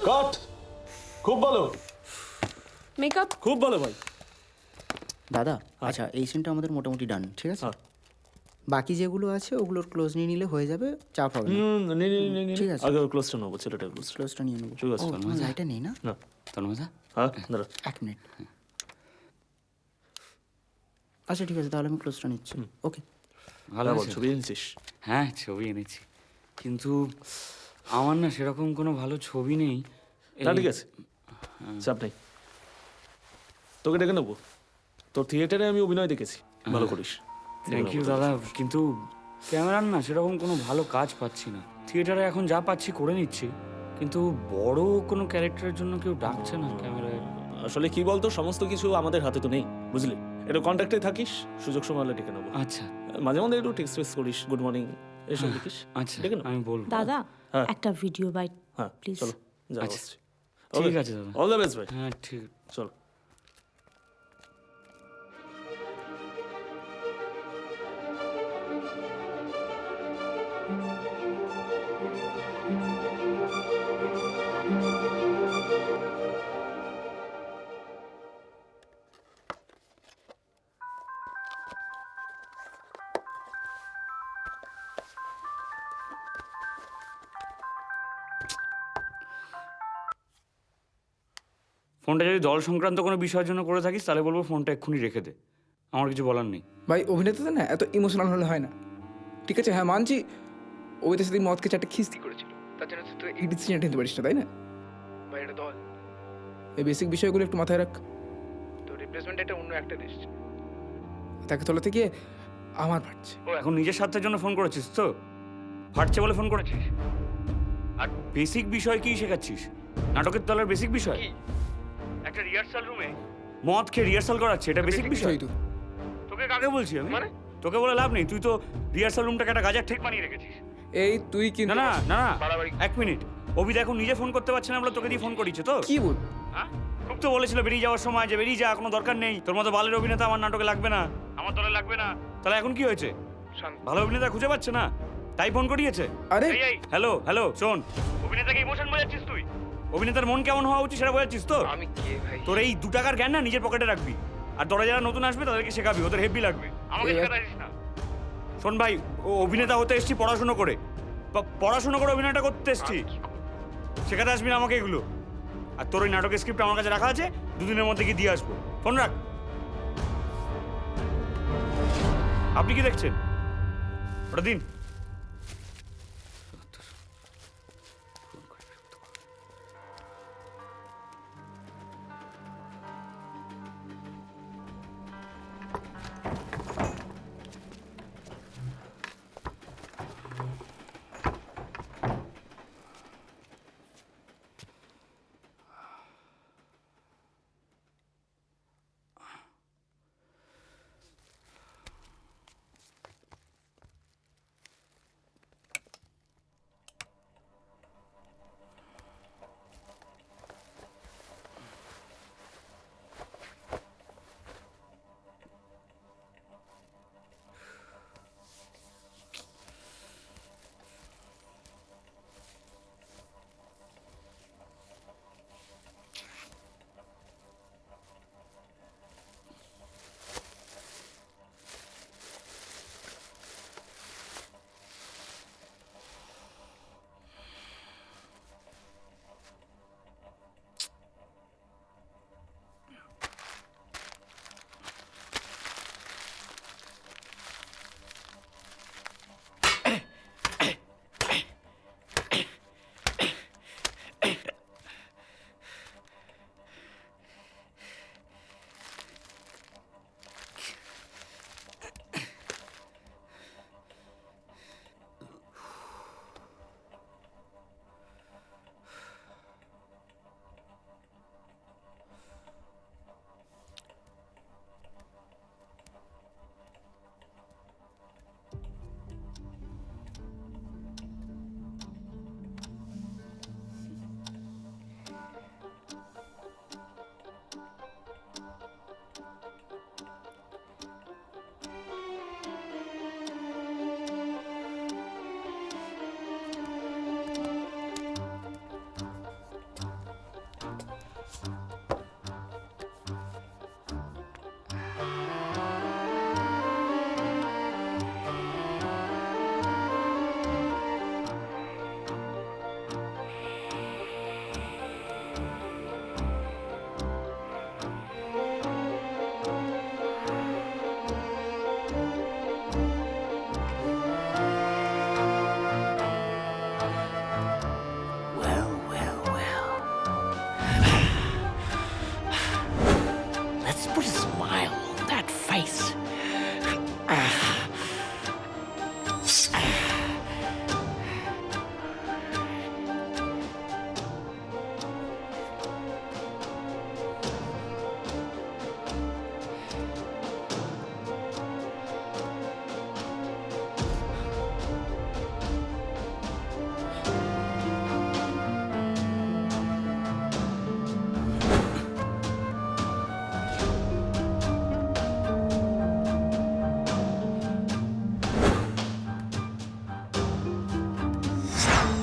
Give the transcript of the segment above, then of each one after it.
কাট, খুব ভালো, মেকআপ খুব ভালো ভাই। দাদা আচ্ছা এই সিনটা আমাদের মোটামুটি ডান, ঠিক আছে? বাকি যেগুলো আছে ওগুলোর ক্লোজ নিয়ে নিলে হয়ে যাবে, চাপ হবে না। ঠিক আছে। আগে ক্লোজটা নেবো, ছেলেটা ক্লোজ। ক্লোজটা নিয়ে নেবো। ঠিক আছে। ও, তোমার লাইটার নেই না? না, তন্ময়দা হ্যাঁ দাঁড়া। 1 মিনিট। আচ্ছা ঠিক আছে, তাহলে আমি ক্লোজটা নিচ্ছি। ওকে। ভালো বল, আছো? ছবি এনেছিস? হ্যাঁ ছবি এনেছি, কিন্তু আমার না সেরকম কোনো ভালো ছবি নেই। না ঠিক আছে, চাপ নেই, তোকে ডেকে নেবো। তোর থিয়েটারে আমি অভিনয় দেখেছি, ভালো করিস। থ্যাংক ইউ দাদা, কিন্তু ক্যামেরার না সেরকম কোনো ভালো কাজ পাচ্ছি না। থিয়েটারে এখন যা পাচ্ছি করে নিচ্ছি, কিন্তু বড় কোনো ক্যারেক্টারের জন্য কেউ ডাকছে না ক্যামেরায়। আসলে কি বলতো, সমস্ত কিছু আমাদের হাতে তো নেই, বুঝলি? একটু কন্ট্যাক্টে থাকিস, সুযোগ সময় হলে ডেকে নেবো। আচ্ছা মাঝে মাঝে একটু টেক্সট ফেক্স করিস, গুড মর্নিং এসব লিখিস। আচ্ছা, ডেকে নেবো। আমি বলবো। দাদা হ্যাঁ। একটা ভিডিও বাইট হ্যাঁ প্লিজ। চলো, যা আচ্ছা, বসছি। ঠিক আছে দাদা। অল দ্য বেস্ট ভাই। হ্যাঁ ঠিক। চলো। ফোনটা যদি দল সংক্রান্ত কোনো বিষয়ের জন্য করে থাকিস তাহলে বলবো ফোনটা এক্ষুনি রেখে দে, আমার কিছু বলার নেই। ভাই অভিনেতাদের না এত ইমোশনাল হলে হয় না। ঠিক আছে হ্যাঁ মানছি, ওইদের সাথে মদকে চারটে খিস্তি করেছিল, তার জন্য তুই এই ডিসিশনটা নিতে পারিস না, তাই না? ভাই এটা দল, এই বেসিক বিষয়গুলো একটু মাথায় রাখ। তো রিপ্লেসমেন্ট এটা অন্য একটা দেশ, তাকে তোলা থেকে আমার ফাটছে। ও এখন নিজের স্বার্থের জন্য ফোন করেছিস তো? ফাটছে বলে ফোন করেছিস? আর বেসিক বিষয় কি শেখাচ্ছিস? নাটকের দলের বেসিক বিষয়? একটা রিহার্সাল রুমে মদ খেয়ে রিহার্সাল করাচ্ছে, এটা বেসিক বিষয়? তো তোকে কাকে বলছি আমি? তোকে বলে লাভ নেই, তুই তো রিহার্সাল রুমটাকে একটা গাজার ঠেক বানিয়ে রেখেছিস। এই তুই কি না না না না, 1 মিনিট। অভিদা এখন নিজে ফোন করতে পারছে না বলে তোকে দিয়ে ফোন করিয়েছে তো? কি বল? হ্যাঁ? খুব তো বলেছিল বেরিয়ে যাওয়ার সময় যে বেরিয়ে যা, কোনো দরকার নেই, তোর মতো বালের অভিনেতা আমার নাটকে লাগবে না, আমার দলে লাগবে না। তাহলে এখন কি হয়েছে? ভালো অভিনেতা খুঁজে পাচ্ছে না তাই ফোন করিয়েছে? আরে হ্যালো হ্যালো শোন, অভিনেতাকে ইমোশন বোঝাচ্ছিস তুই? অভিনেতার মন কেমন হওয়া উচিত সেটা বোঝাচ্ছিস তো? আমি কে ভাই? তোর এই 2 টাকার জ্ঞান না নিজের পকেটে রাখবি, আর তোরা যারা নতুন আসবে তাদেরকে শেখাবি, ওদের হেভি লাগবে, আমাকে শেখাতে আসিস না। শোন ভাই, ও অভিনেতা হতে এসছি পড়াশুনো করে, পড়াশুনো করে অভিনয়টা করতে এসছি, শেখাতে আসবি না আমাকে এগুলো। আর তোর ওই নাটকের স্ক্রিপ্ট আমার কাছে রাখা আছে, 2 দিনের মধ্যে গিয়ে দিয়ে আসবো। ফোন রাখ। আপনি কি দেখছেন? ওটা দিন।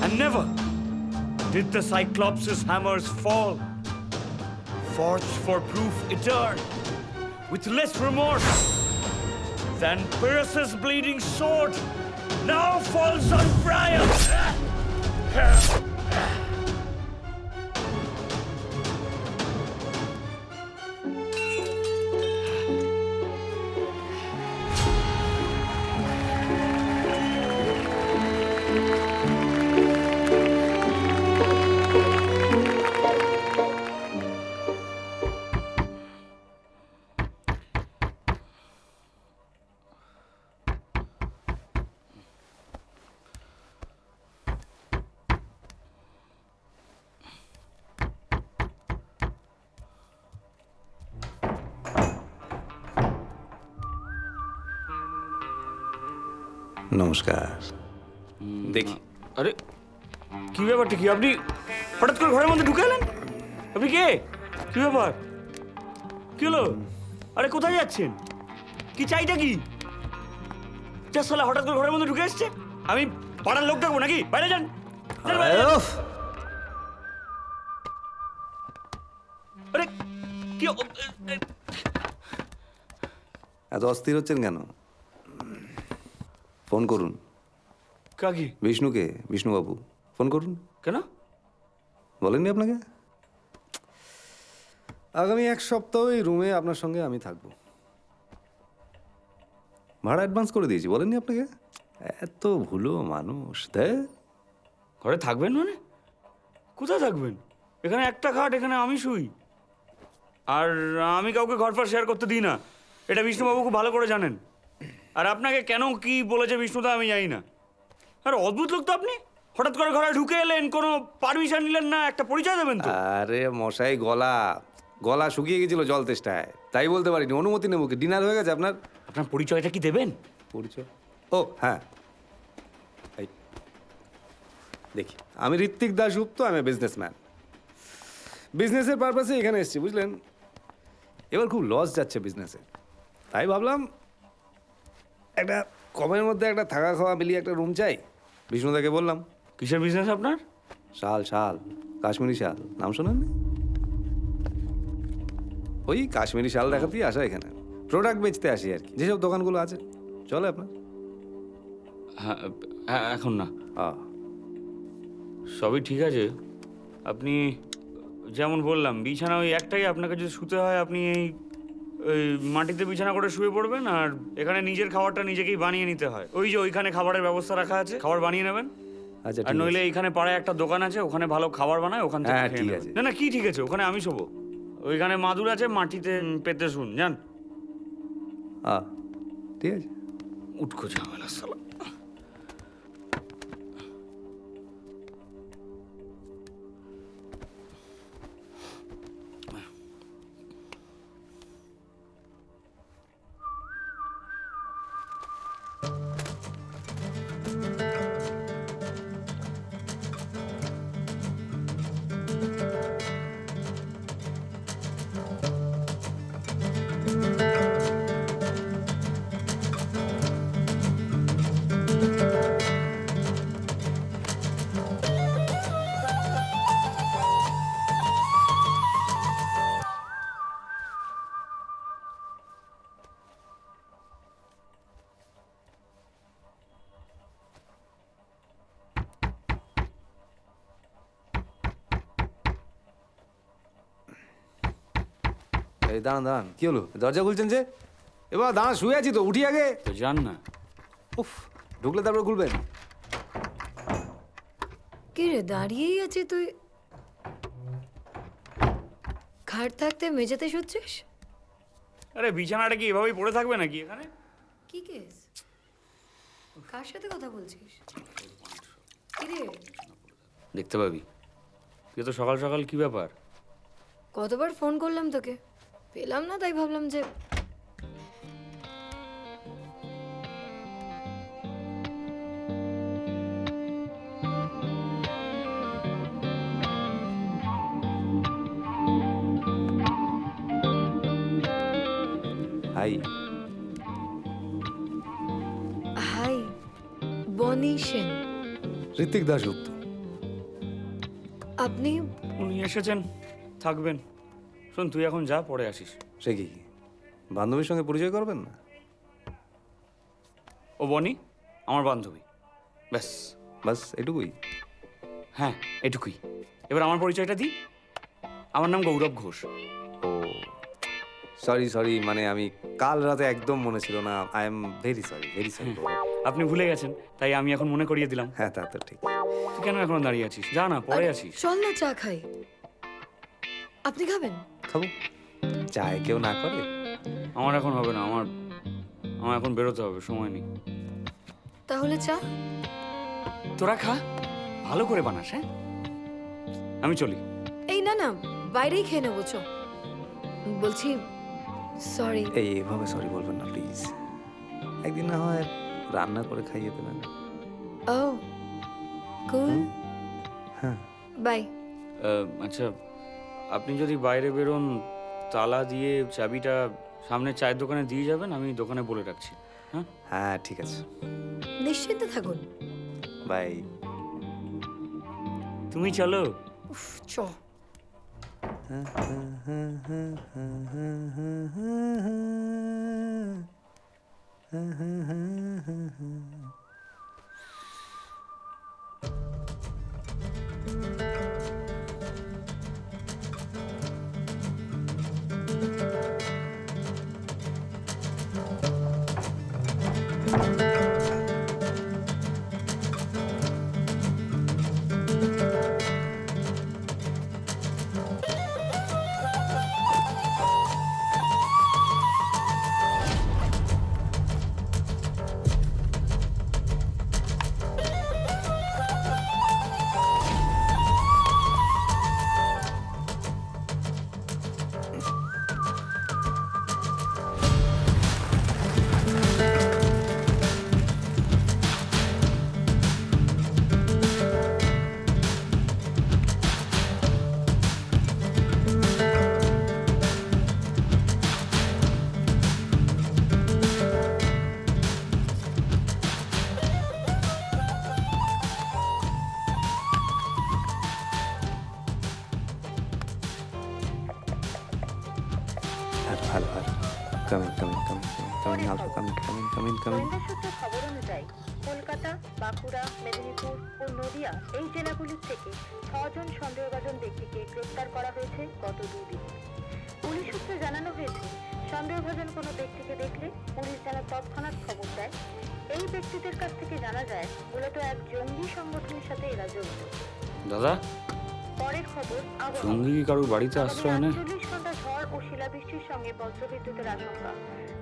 And never did the Cyclops' hammers fall, forged for proof eternal, with less remorse than Pyrrhus' bleeding sword now falls on Priam. নমস্কার। দেখি আরে কি ব্যাপারটা কি? আপনি হঠাৎ করে ঘরের মধ্যে ঢুকে এলেন? আপনি কে? কি ব্যাপার? কি হলো? আরে কোথায় যাচ্ছেন? কি চাইটা কি? চার সালে হঠাৎ করে ঘরের মধ্যে ঢুকে এসছে? আমি পাড়ার লোক ডাকবো নাকি? বাইরে যান। যান বাইরে যান। আরে কি এত অস্থির হচ্ছেন কেন? ফোন করুন কাকি? বিষ্ণুকে, বিষ্ণুবাবু ফোন করুন। কেন? বলেননি আপনাকে? আগামী এক সপ্তাহ এই রুমে আপনার সঙ্গে আমি থাকবো। ভাড়া অ্যাডভান্স করে দিয়েছি, বলেননি আপনাকে? এত ভুলো মানুষ। তাই ঘরে থাকবেন মানে? কোথায় থাকবেন? এখানে একটা খাট, এখানে আমি শুই। আর আমি কাউকে ঘর ফর শেয়ার করতে দিই না, এটা বিষ্ণুবাবু খুব ভালো করে জানেন। আর আপনাকে কেন কি বলেছে বিষ্ণুদা আমি জানি না। আর অদ্ভুত লোক তো আপনি, হঠাৎ করে ঘরে ঢুকে এলেন, কোনো পারমিশন নিলেন না, একটা পরিচয় দেবেন তো। আরে মশাই, গলা গলা শুকিয়ে গেছিল জল তেষ্টায়, তাই বলতে পারিনি। অনুমতি নেবো কি? ডিনার হয়ে গেছে আপনার? আপনার পরিচয়টা কি দেবেন? পরিচয়? ও হ্যাঁ, এই দেখি, আমি ঋত্বিক দাশগুপ্ত, আমি বিজনেসম্যান। বিজনেসের পারপাসে এখানে এসেছি, বুঝলেন। এবার খুব লস যাচ্ছে বিজনেসে, তাই ভাবলাম একটা কমের মধ্যে একটা থাকা খাওয়া মিলিয়ে একটা রুম চাই। বিষ্ণুদাকে বললাম। কিসের বিজনেস আপনার? শাল, শাল, কাশ্মীরি শাল, নাম শোনেননি? ওই কাশ্মীরি শাল দেখাতেই আসা এখানে, প্রোডাক্ট বেচতে আসি আর কি, যেসব দোকানগুলো আছে। চলে আপনার? হ্যাঁ, এখন না, হ্যাঁ, সবই ঠিক আছে। আপনি যেমন বললাম, বিছানা ওই একটাই, আপনাকে যদি শুতে হয় আপনি ওই মাটিতে বিছানা করে শুয়ে পড়বেন। আর এখানে নিজের খাবারটা নিজেকেই বানিয়ে নিতে হয়। ওই যে ওইখানে খাবারের ব্যবস্থা রাখা আছে, খাবার বানিয়ে নেবেন। আচ্ছা আর ঠিক নইলে আছে। এইখানে পাড়ায় একটা দোকান আছে, ওখানে ভালো খাবার বানায়, ওখান থেকে হ্যাঁ, খেয়ে ঠিক নেবেন। আছে। না না, কি ঠিক আছে, ওখানে আমি শোবো। ওইখানে মাদুর আছে, মাটিতে পেতে শুন, জান। হ্যাঁ, ঠিক আছে। উঠকো ঝামেলা সালা। এই দাঁড়ান দাঁড়ান, কি হলো? দরজা খুলছেন যে? এবার দাঁড়ান, শুয়ে আছি তো, উঠি আগে। তো যান না। উফ, ঢুকলে তারপর খুলবেন। কি রে, দাঁড়িয়েই আছে তুই? খাট থাকতে মেঝেতে শুচ্ছিস? আরে বিছানাটা কি এভাবেই পড়ে থাকবে নাকি এখানে? কি কেস? কার সাথে কথা বলছিস? কিরে, দেখতে পাবি। তুই তো সকাল সকাল কি ব্যাপার? কতবার ফোন করলাম তোকে, পেলাম না, তাই ভাবলাম যে হাই। হাই, বনি সেন। ঋত্বিক দাশগুপ্ত। আপনি? উনি এসেছেন, থাকবেন। শোন, তুই এখন যা, পরে আসিস। সে কি বান্ধবীর সঙ্গে পরিচয় করবেন না? ও বনি আমার বান্ধবী, ব্যাস। বাস এটুকুই? হ্যাঁ, এটুকুই। এবার আমার পরিচয়টা দিই। আমার নাম গৌরব ঘোষ। ও সরি সরি, মানে আমি কাল রাতে একদম মনে ছিল না। I am very sorry, very sorry. আপনি ভুলে গেছেন, তাই আমি এখন মনে করিয়ে দিলাম। হ্যাঁ, তা তো ঠিক। তুই কেন এখন দাঁড়িয়ে আছিস? যা না, পরে আসিস। চল না চা খাই। আপনি খাবেন? খাবো। চায় কেউ না করে? আমার এখন হবে না, আমার এখন বেরোতে হবে, সময় নেই। তাহলে চা? তোরা খা, ভালো করে বানাস। হ্যাঁ, আমি চলি। এই না না, বাইরেই খেয়ে নেবো, চ। বলছি সরি। এইভাবে সরি বলবেন না প্লিজ। একদিন না হয় রান্না করে খাইয়ে দেবেন। ও কুল, হ্যাঁ। বাই। আচ্ছা, আপনি যদি বাইরে বেরোন, তালা দিয়ে চাবিটা সামনে চায়ের দোকানে দিয়ে যাবেন, আমি দোকানে বলে রাখছি। হ্যাঁ হ্যাঁ, ঠিক আছে। নিশ্চিন্তে থাকুন। বাই। তুমি চলো। উফ, চ। Hello. Coming. Alpha, coming. গোয়েন্দা সূত্রে খবর অনুযায়ী কলকাতা, বাঁকুড়া, মেদিনীপুর ও নদিয়া এই জেলাগুলির থেকে 6 জন সন্দেহভাজন ব্যক্তিকে গ্রেপ্তার করা হয়েছে গত 2 দিনে। পুলিশ সূত্রে জানানো হয়েছে, সন্দেহভাজন কোনো ব্যক্তিকে দেখলে পুলিশ যেন তৎক্ষণাৎ খবর দেয়। এই ব্যক্তিদের কাছ থেকে জানা যায় মূলত এক জঙ্গি সংগঠনের সাথে এরা জড়িত। দাদা, পরের খবর, জঙ্গি কি কারোর বাড়িতে আশ্রয় নেয়? 48 ঘন্টা ঝড় ও শিলাবৃষ্টির সঙ্গে বজ্রবিদ্যুতের আশঙ্কা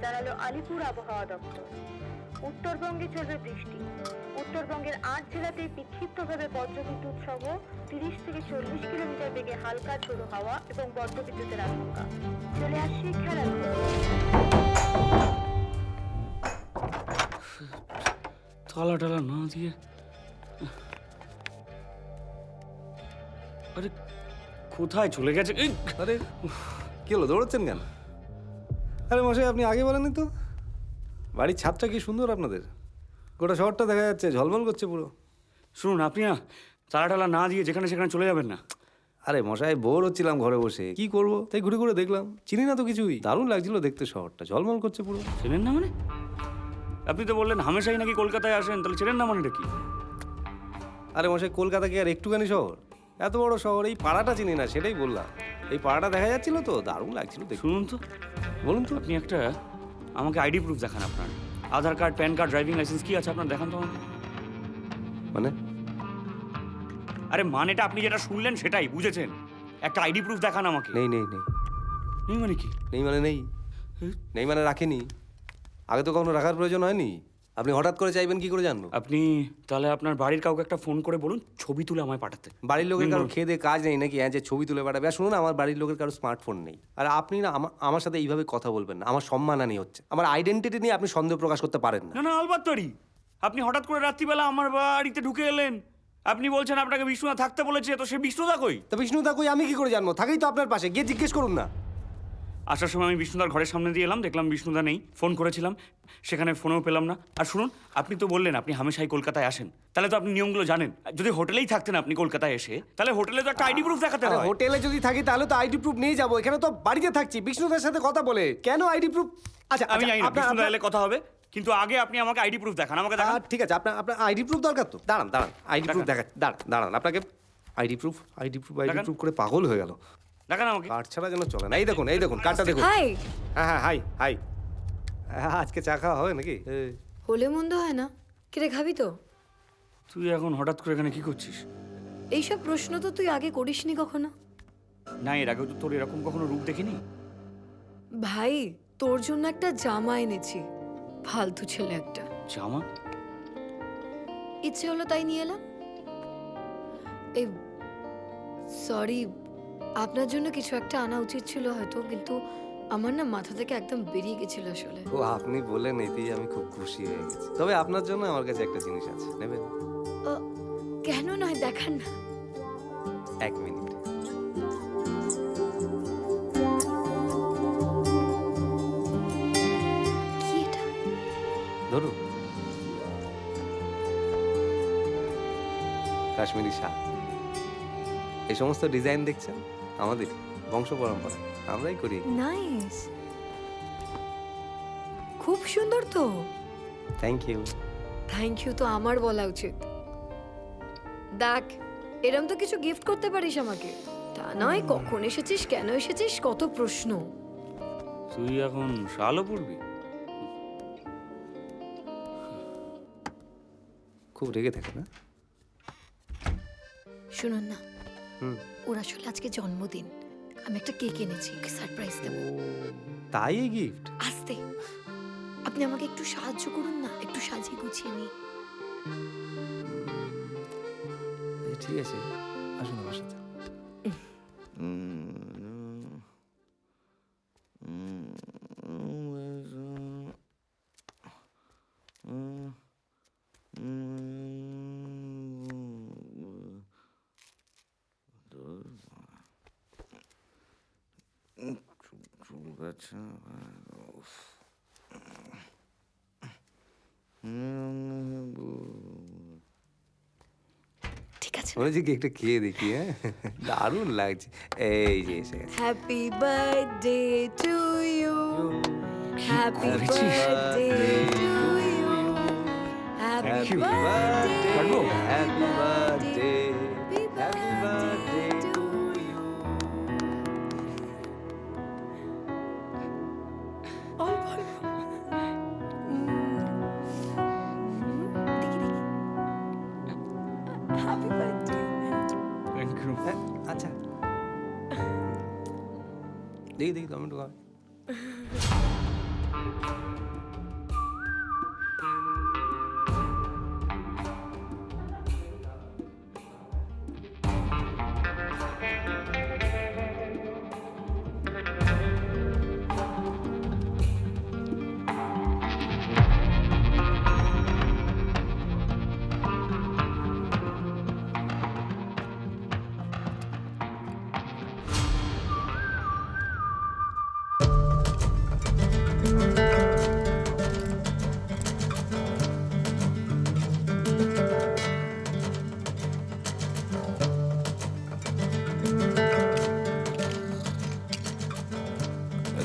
জানালো আলিপুর আবহাওয়া দপ্তর। উত্তরবঙ্গে চলবে বৃষ্টি। উত্তরবঙ্গের 8 জেলাতে বিক্ষিপ্তভাবে বজ্রবিদ্যুৎ সহ 30 থেকে 40 কিলোমিটার বেগে হালকা ঝোড়ো হাওয়া এবং বজ্রবিদ্যুতের আশঙ্কা। চলে আসছে খেলার খবর। তালা না দিয়ে, আরে কোথায় চলে গেছে? আরে কি হলো, দৌড়াচ্ছেন কেন? আরে মশাই, আপনি আগে বলেননি তো। বাড়ির ছাদটা কি সুন্দর আপনাদের, গোটা শহরটা দেখা যাচ্ছে, ঝলমল করছে পুরো। শুনুন, আপনি না তালা না দিয়ে যেখানে সেখানে চলে যাবেন না। আরে মশাই, বোর হচ্ছিলাম ঘরে বসে, কি করবো, তাই ঘুরে দেখলাম। চিনি না তো কিছুই, দারুণ লাগছিল দেখতে, শহরটা ঝলমল করছে পুরো। চেনেন না মানে? আপনি তো বললেন হামেশাই নাকি কলকাতায় আসেন, তাহলে চেনেন না মানেটা কি? আরে মশাই, কলকাতা কি আর একটুখানি শহর? এত বড় শহর, এই পাড়াটা চিনি না, সেটাই বললাম। এই পাড়াটা দেখা যাচ্ছিল তো, দারুণ লাগছিল দেখুন। শুনুন তো, বলুন তো। আপনি একটা আমাকে আইডি প্রুফ দেখান আপনার। Aadhaar card, PAN card, driving licence কি আছে আপনার, দেখান তো আমাকে। মানে? আরে মানেটা আপনি যেটা শুনলেন সেটাই, বুঝেছেন? একটা আইডি প্রুফ দেখান আমাকে। নেই নেই মানে কি? নেই মানে নেই, নেই মানে রাখেনি। আগে তো কখনো রাখার প্রয়োজন হয়নি। আপনি হঠাৎ করে চাইবেন কি করে জানবো? আপনি তাহলে আপনার বাড়ির কাউকে একটা ফোন করে বলুন ছবি তুলে আমায় পাঠাতে। বাড়ির লোকের কারো খেয়ে দিয়ে কাজ নেই নাকি? হ্যাঁ, যে ছবি তুলে পাঠাবে। আর শুনুন, আমার বাড়ির লোকের কারো স্মার্টফোন নেই। আর আপনি না আমার সাথে এইভাবে কথা বলবেন না। আমার সম্মানহানি হচ্ছে। আমার আইডেন্টিটি নিয়ে আপনি সন্দেহ প্রকাশ করতে পারেন না। না না আলবাত্তরি, আপনি হঠাৎ করে রাত্রিবেলা আমার বাড়িতে ঢুকে এলেন, আপনি বলছেন আপনাকে বিষ্ণুদা থাকতে বলেছে, তো সে বিষ্ণুদা কই? তা বিষ্ণুদা কই আমি কি করে জানবো? থাকেই তো আপনার পাশে, গিয়ে জিজ্ঞেস করুন না। আসার সময় আমি বিষ্ণুদার ঘরের সামনে দিয়ে এলাম, দেখলাম বিষ্ণুদা নেই। ফোন করেছিলাম, সেখানে ফোনেও পেলাম না। আর শুনুন, আপনি তো বললেন আপনি হামেশাই কলকাতায় আসেন, তাহলে তো আপনি নিয়মগুলো জানেন। যদি হোটেলেই থাকতেন আপনি কলকাতায় এসে, তাহলে হোটেলে তো একটা আইডি প্রুফ দেখাতে আরে হয়। হোটেলে যদি থাকি তাহলে তো আইডি প্রুফ নিয়ে যাবো। এখানে তো বাড়িতে থাকছি বিষ্ণুদার সাথে কথা বলে, কেন আইডি প্রুফ? আচ্ছা আমি জানি না, আপনার- বিষ্ণুদা এলে কথা হবে, কিন্তু আগে আপনি আমাকে আইডি প্রুফ দেখান, আমাকে দেখান। ঠিক আছে, আপনার আইডি প্রুফ দরকার তো। দাঁড়ান আইডি প্রুফ দেখা, দাঁড়ান আপনাকে আইডি প্রুফ দেখান। করে পাগল হয়ে গেল। দেখান আমাকে। কার্ড ছাড়া যেন চলে না। এই দেখুন কার্ডটা দেখুন। হাই। হ্যাঁ হাই আজকে চা খাওয়া হবে নাকি? হলে মন্দ হয় না। কিরে খাবি তো? তুই এখন হঠাৎ করে এখানে কি করছিস? এইসব প্রশ্ন তো তুই আগে করিসনি কখনো। না, এর আগে তো তোর এরকম কখনো রূপ দেখিনি। ভাই, তোর জন্য একটা জামা এনেছি। ফালতু ছেলে একটা। জামা? ইচ্ছে হলো তাই নিয়ে এলাম। এই সরি, আপনার জন্য কিছু একটা আনা উচিত ছিল হয়তো, কিন্তু আমার না মাথা থেকে একদম বেরিয়ে গেছিল আসলে। ও আপনি বললেন এতেই আমি খুব খুশি হয়ে গেছি। তবে আপনার জন্য আমার কাছে একটা জিনিস আছে, নেবেন? কেন নয়, দেখান না। 1 মিনিট। কি এটা? ধরুন, কাশ্মীরি শাল। এই সমস্ত ডিজাইন দেখছেন আমাদের বংশ পরম্পরা, আমরাই করি। নাইস, খুব সুন্দর তো। Thank you. থ্যাংক ইউ তো আমার বলা উচিত। দেখ, এরম তো কিছু গিফট করতে পারিস আমাকে। তা নয় কখন এসেছিস, কেন এসেছিস, কত প্রশ্ন। তুই এখন শালও পড়বি? খুব রেগে থাকে না? শুনুন না, হুম। ওর আসলে আজকে জন্মদিন। আমি একটা কেক এনেছি, সারপ্রাইজ দেবো। তাই এই গিফট? আসতে, আপনি আমাকে একটু সাহায্য করুন না, একটু সাজিয়ে গুছিয়ে নি। ঠিক আছে, আসুন আমার সাথে। ঠিক আছে। বলেছি কি একটু খেয়ে দেখি? হ্যাঁ, দারুণ লাগছে। এই যে এসে গেছে। Happy birthday to you, happy করেছিস? Birthday to you, happy birthday, কাটবো? Happy birthday, happy birthday to you. অল্প অল্প। দেখি দেখি। Happy birthday. Thank you. হ্যাঁ, আচ্ছা দেখি টমেটো খাওয়া।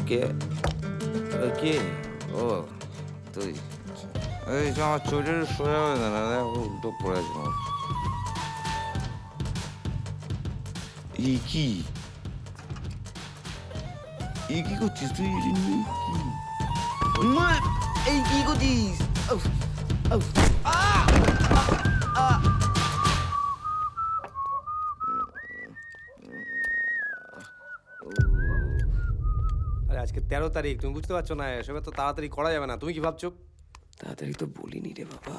কে কে ও তুই এই যে আমার চোরের সোজা হয়ে গেল না, উল্টো পড়ে আছে আমার। কি করছিস তুই? এই কি করছিস? আরে আজকে 13 তারিখ, তুমি বুঝতে পারছো না? এসবে তো তাড়াতাড়ি করা যাবে না। তুমি কি ভাবছো? তাড়াতাড়ি তো বলিনি রে বাবা।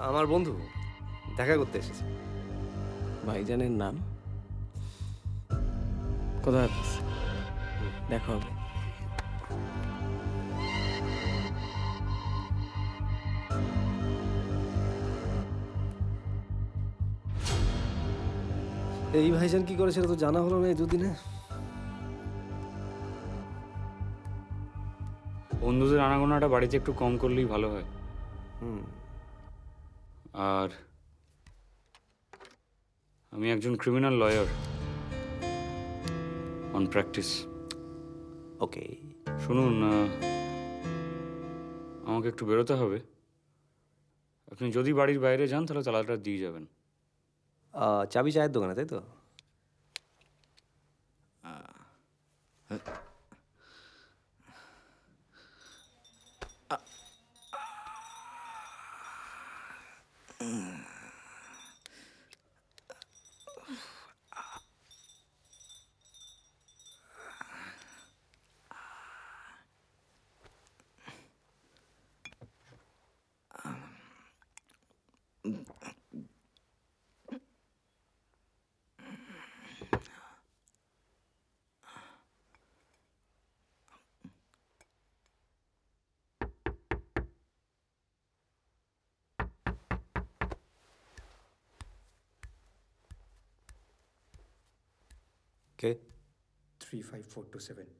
আমার বন্ধু দেখা করতে এসেছে। ভাইজানের নাম? কোথায় অফিস? দেখা হবে। এই ভাইজান কি করে সেটা তো জানা হলো না এই দুদিনে। বন্ধুদের আনাগোনাটা বাড়িতে একটু কম করলেই ভালো হয়। আর আমি একজন ক্রিমিনাল লয়ার অন প্র্যাকটিস। ওকে, শুনুন, আমাকে একটু বেরোতে হবে। আপনি যদি বাড়ির বাইরে যান তাহলে তালাটা দিয়ে যাবেন। চাবি চায়ের দোকানে, তাই তো? কে? 35427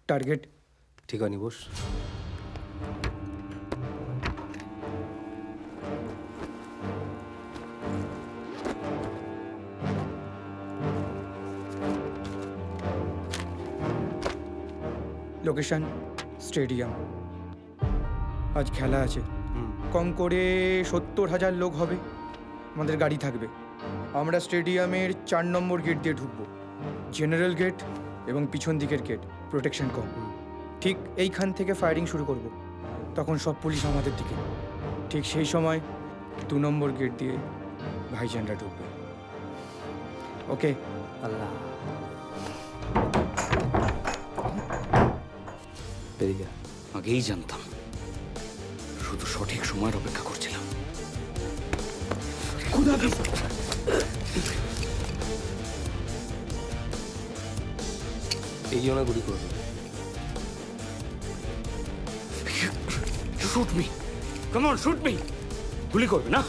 টার্গেট। ঠিক হয়নি, বস। Location stadium. আজ খেলা আছে, কম করে 70,000 লোক হবে। আমাদের গাড়ি থাকবে। আমরা স্টেডিয়ামের 4 নম্বর গেট দিয়ে ঢুকবো। জেনারেল গেট এবং পিছন দিকের গেট, প্রোটেকশন কম। ঠিক এইখান থেকে ফায়ারিং শুরু করব। তখন সব পুলিশ আমাদের দিকে। ঠিক সেই সময় 2 নম্বর গেট দিয়ে ভাইজানরা ঢুকবে। ওকে? আল্লাহ, বেরিয়ে যা। আগেই জানতাম, শুধু সঠিক সময়ের অপেক্ষা করছিলাম। এই জন্য গুলি করবে। Shoot me, come on, shoot me. গুলি করবে না?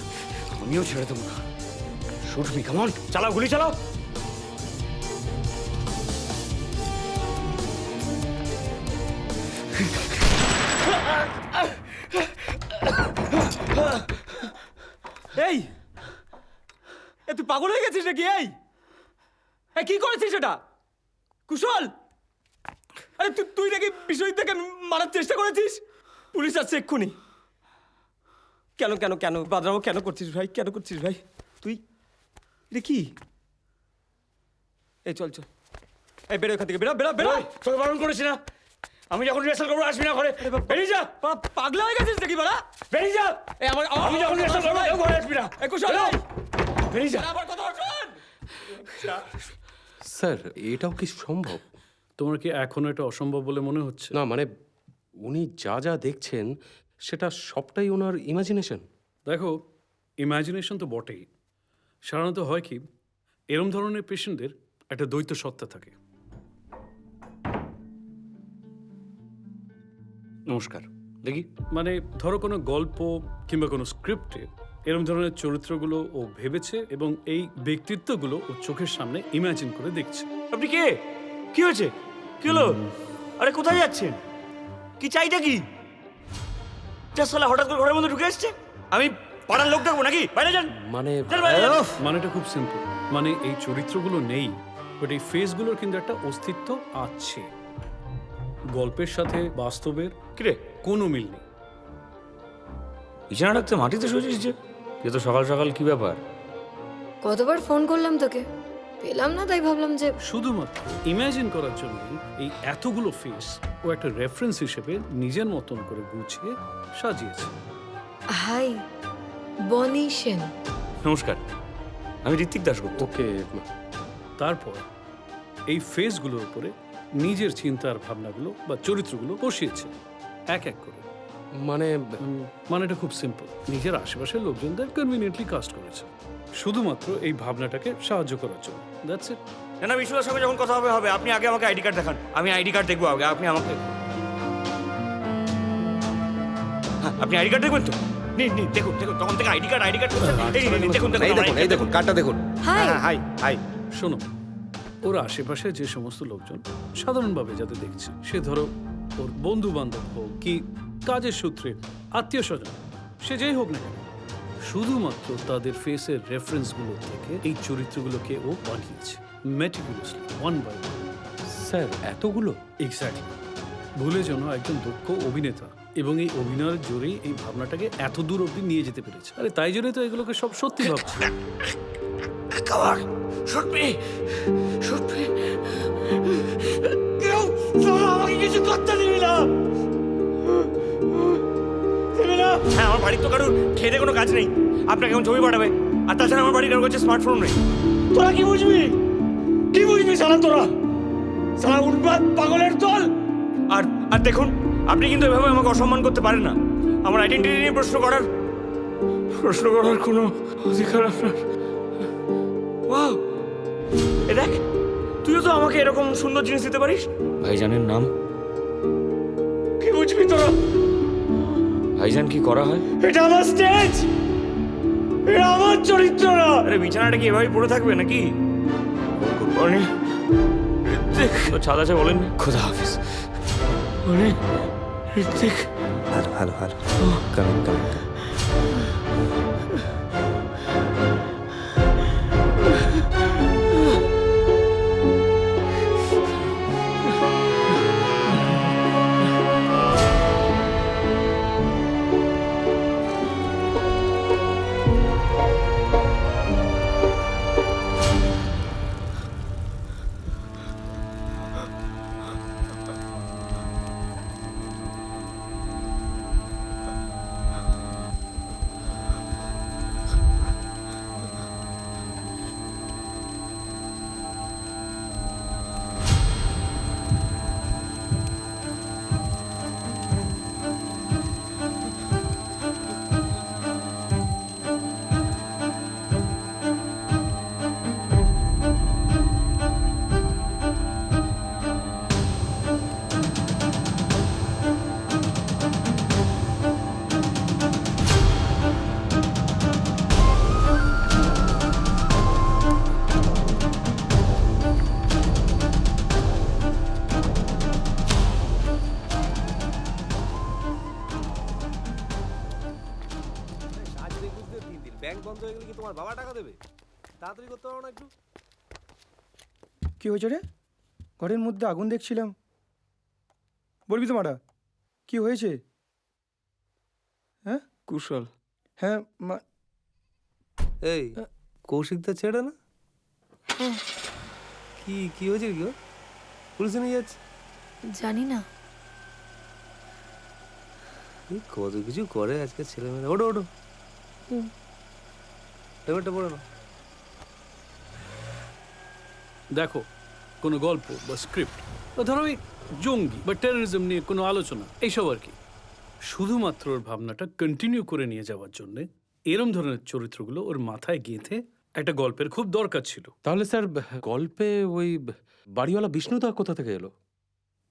আমিও ছেড়ে দেবো না। শুট মি, কাম অন, চালাও, গুলি চালাও। এই তুই পাগল হয়ে গেছিস নাকি? এই কি করেছিস এটা কুশল? আরে তুই নাকি বিশ্বজিৎকে মারার চেষ্টা করেছিস? পুলিশ আসছে এক্ষুনি। কেন কেন কেন বাদরাও কেন করছিস ভাই? কেন করছিস ভাই তুই? এটা কি? এই চল চল, এই বেরো এখান থেকে, বেরো বেরো বেরো। তোকে বারণ করেছি না? আমি যখন রিহার্সাল করবো আসবি না ঘরে। বেরিয়ে যা। পাগলা হয়ে গেছিস নাকি বাড়া? বেরিয়ে যা। আমি যখন রিহার্সাল করবো কেউ ঘরে আসবি না। এই কুশল, বেরিয়ে যা। আবার কথা শোন। স্যার, এটাও কি সম্ভব? তোমার কি এখনো এটা অসম্ভব বলে মনে হচ্ছে? না মানে উনি যা যা দেখছেন সেটা সবটাই ওনার ইমাজিনেশন। দেখো, ইমাজিনেশন তো বটেই। সাধারণত হয় কি, এরম ধরনের পেশেন্টদের একটা দ্বৈত সত্তা থাকে। নমস্কার, দেখি। মানে ধরো কোনো গল্প কিংবা কোনো স্ক্রিপ্টে এরম ধরনের চরিত্রগুলো ও ভেবেছে এবং এই ব্যক্তিত্বগুলো ও চোখের সামনে ইমাজিন করে দেখছে। আপনি কে? কি হয়েছে? কি হলো? আরে কোথায় যাচ্ছেন? কি চাইটা কি? যা সালা হঠাৎ করে ঘরের মধ্যে ঢুকে এসছে। আমি পাড়ার লোক ডাকবো নাকি? বাইরে যান। মানে যান বাইরে যান। মানেটা খুব সিম্পল। মানে এই চরিত্রগুলো নেই, বাট এই ফেসগুলোর কিন্তু একটা অস্তিত্ব আছে। গল্পের সাথে বাস্তবের কিরে, কোনো মিল নেই। বিছানা রাখতে মাটিতে শুয়েছিস যে? এ তো সকাল সকাল কি ব্যাপার? কতবার ফোন করলাম তোকে, পেলাম না, তাই ভাবলাম যে শুধুমাত্র ইমাজিন করার জন্য এই এতগুলো ফেস ও একটা রেফারেন্স হিসেবে নিজের মতন করে গুছিয়ে সাজিয়েছে। হাই, বনি সেন। নমস্কার, আমি ঋত্বিক দাশগুপ্ত। ওকে, তারপর এই ফেসগুলোর উপরে নিজের চিন্তার ভাবনাগুলো বা চরিত্রগুলো বসিয়েছে এক এক করে। মানে মানেটা খুব সিম্পল, নিজের আশেপাশের লোকজনদের কনভিনিয়েন্টলি কাস্ট করেছে শুধুমাত্র এই ভাবনাটাকে সাহায্য করার জন্য। That's it. না বিশ্বদার সঙ্গে যখন কথা হবে আপনি আগে আমাকে আইডি কার্ড দেখান, আমি আইডি কার্ড দেখবো আগে। আপনি আমাকে আপনি আইডি কার্ড দেখবেন তো? নিন নিন, দেখুন দেখুন, তখন থেকে আইডি কার্ড করছেন। দেখুন এই দেখুন, এই দেখুন, কার্ডটা দেখুন। হাই। হ্যাঁ, হাই হাই। শোনো, ওর আশেপাশে যে সমস্ত লোকজন সাধারণভাবে যাদের দেখছে, সে ধরো ওর বন্ধু বান্ধব হোক কি কাজের সূত্রে আত্মীয় স্বজন, সে যেই হোক না কেন, শুধুমাত্র তাদের ফেসের রেফারেন্সগুলো থেকে এই চরিত্রগুলোকে ও বানিয়েছে meticulously, one by one. Sir এতগুলো? এক্স্যাক্টলি। ভুলে যেন একজন দক্ষ অভিনেতা এবং এই অভিনয়ের জোরেই এই ভাবনাটাকে এত দূর অব্দি নিয়ে যেতে পেরেছে। আরে তাই জন্যই তো এগুলোকে সব সত্যি ভাবছে। আমাকে কিছু করতে দিবি না। হ্যাঁ, আমার বাড়ির তো কারোর খেতে কোনো কাজ নেই, আপনাকে এখন ছবি পাঠাবে। আর তাছাড়া আমার বাড়ির কারোর কাছে স্মার্টফোন নেই। তোরা কি বুঝবি, কি বুঝবি সারা তোরা, সারা উন্মাদ পাগলের দল। আর আর দেখুন, আপনি কিন্তু এভাবে আমাকে অসম্মান করতে পারেন না। আমার আইডেন্টিটি নিয়ে প্রশ্ন করার কোনো অধিকার আপনার। ওয়াও, এ দেখ, তুইও তো আমাকে এরকম সুন্দর জিনিস দিতে পারিস। ভাইজানের নাম কি বুঝবি তোরা? ভাইজান কি করা হয়? এটা আমার স্টেজ, এটা আমার চরিত্র না। আরে বিছানাটা কি এভাবেই পড়ে থাকবে নাকি? অনি ঋত্বিক ছাদ আছে বলেন। খোদা হাফিজ। অনি ঋত্বিক। ভালো ভালো ভালো, কামিং কামিং। ব্যাংক বন্ধ হয়ে গেলে কি তোমার বাবা টাকা দেবে? তাড়াতাড়ি করতে পারো না একটু? কি হয়েছে রে? ঘরের মধ্যে আগুন দেখছিলাম। বলবি তো মারা, কি হয়েছে? হ্যাঁ কুশল। হ্যাঁ এই কৌশিকদা ছেড়ে না? কি কি হয়েছে? কি পুলিশে নিয়ে যাচ্ছে? জানি না। কত কিছু করে আজকে ছেলেমেয়েরা। ওঠো ওঠো, টেবিলটা পড়ে না। দেখো, কোনো গল্প বা স্ক্রিপ্ট বা ধরো এই জঙ্গি বা টেররিজম নিয়ে কোনো আলোচনা, এইসব আর কি, শুধুমাত্র ওর ভাবনাটা কন্টিনিউ করে নিয়ে যাওয়ার জন্য এরম ধরনের চরিত্রগুলো ওর মাথায় গেঁথে একটা গল্পের খুব দরকার ছিল। তাহলে স্যার গল্পে ওই বাড়িওয়ালা বিষ্ণুদা কোথা থেকে এলো?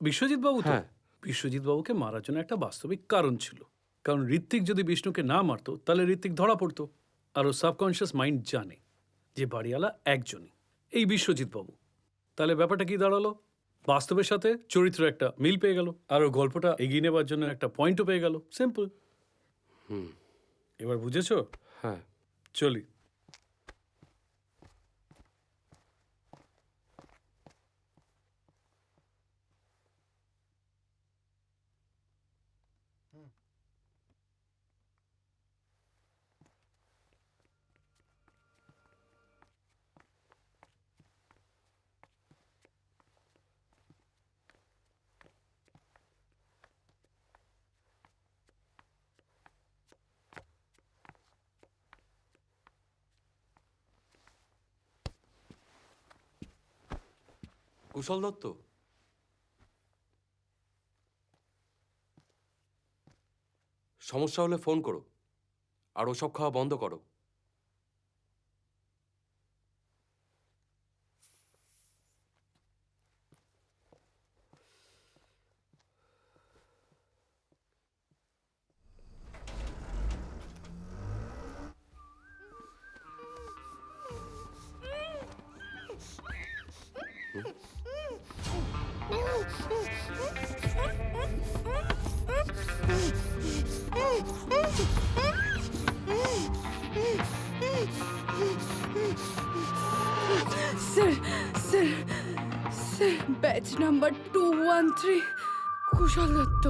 বিশ্বজিৎ বাবু তো? হ্যাঁ। বিশ্বজিৎ বাবুকে মারার জন্য একটা বাস্তবিক কারণ ছিল। কারণ ঋত্বিক যদি বিষ্ণুকে না মারতো তাহলে ঋত্বিক ধরা পড়তো। আর ও সাবকনশিয়াস মাইন্ড জানে যে বাড়িওয়ালা একজনই, এই বিশ্বজিৎ বাবু। তাহলে ব্যাপারটা কি দাঁড়ালো? বাস্তবের সাথে চরিত্র একটা মিল পেয়ে গেল, আর ও গল্পটা এগিয়ে নেবার জন্য একটা পয়েন্টও পেয়ে গেল। সিম্পল। এবার বুঝেছো? হ্যাঁ। চলি। কুশল দত্ত? সমস্যা হলে ফোন করো, আর ওসব খাওয়া বন্ধ করো। Sir sir sir batch number 213 কুশল দত্ত।